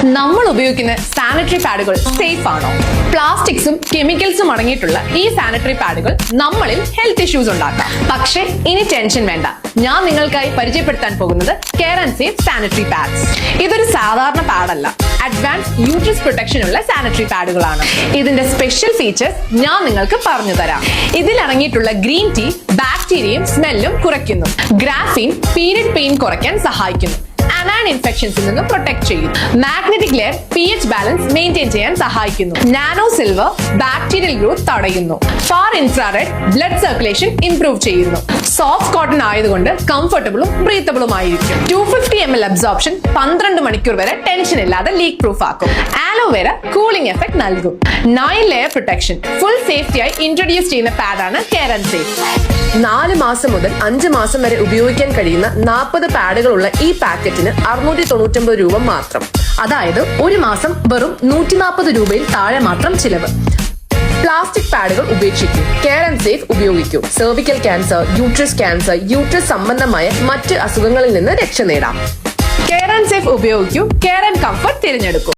നമ്മൾ ഉപയോഗിക്കുന്ന സാനിറ്ററി പാഡുകൾ സേഫ് ആണോ? പ്ലാസ്റ്റിക്സും കെമിക്കൽസും അടങ്ങിയിട്ടുള്ള ഈ സാനിറ്ററി പാഡുകൾ നമ്മളിൽ ഹെൽത്ത് ഇഷ്യൂസ് ഉണ്ടാക്കാം. പക്ഷേ ഇനി ടെൻഷൻ വേണ്ട. ഞാൻ നിങ്ങൾക്കായി പരിചയപ്പെടുത്താൻ പോകുന്നത് care and safe sanitary pads. ഇതൊരു സാധാരണ പാഡല്ല, അഡ്വാൻസ് യൂട്രസ് പ്രൊട്ടക്ഷൻ ഉള്ള സാനിറ്ററി പാഡുകളാണ്. ഇതിന്റെ സ്പെഷ്യൽ ഫീച്ചേഴ്സ് ഞാൻ നിങ്ങൾക്ക് പറഞ്ഞു തരാം. ഇതിൽ അടങ്ങിയിട്ടുള്ള ഗ്രീൻ ടീ ബാക്ടീരിയയും സ്മെല്ലും കുറയ്ക്കുന്നു. ഗ്രാഫീൻ പീരിയഡ് പെയിൻ കുറയ്ക്കാൻ സഹായിക്കുന്നു. അനൈൻ ഇൻഫെക്ഷൻസിൽ നിന്ന് പ്രൊട്ടക്ട് ചെയ്യുന്നു. Magnetic layer pH balance maintain ചെയ്യാൻ സഹായിക്കുന്നു. നാനോ സിൽവർ ബാക്ടീരിയൽ ഗ്രോത്ത് തടയുന്നു. Far infrared blood circulation improve ചെയ്യുന്നു. സോഫ്റ്റ് കോട്ടൺ ആയതുകൊണ്ട് കംഫർട്ടബിളും ബ്രീത്തബിളും ആയിരിക്കും. 250 ml അബ്സോർപ്ഷൻ 12 മണിക്കൂർ വരെ ടെൻഷൻ ഇല്ലാതെ ലീക്ക് പ്രൂഫ് ആക്കും. ആലോവേര കൂളിംഗ് എഫക്ട് നൽകും. 9 ലെയർ പ്രൊട്ടക്ഷൻ ഫുൾ സേഫ്റ്റിയായി ഇൻട്രൊഡ്യൂസ് ചെയ്യുന്ന പാഡാണ് കെയർ ആൻഡ് സേഫ്. 4 മാസം മുതൽ 5 മാസം വരെ ഉപയോഗിക്കാൻ കഴിയുന്ന 40 പാഡുകളുള്ള ഈ പാക്കറ്റിന് 699 രൂപ മാത്രം. അതായത് ഒരു മാസം വെറും 140 രൂപയിൽ താഴെ മാത്രം ചിലവ്. പ്ലാസ്റ്റിക് പാഡുകൾ ഉപേക്ഷിക്കൂ. കെയർ ആൻഡ് സേഫ് ഉപയോഗിക്കൂ. സെർവിക്കൽ ക്യാൻസർ, യൂട്രസ് സംബന്ധമായ മറ്റ് അസുഖങ്ങളിൽ നിന്ന് രക്ഷ നേടാം. കെയർ ആൻഡ് സേഫ് ഉപയോഗിക്കൂ. Care and Comfort തിരഞ്ഞെടുക്കൂ.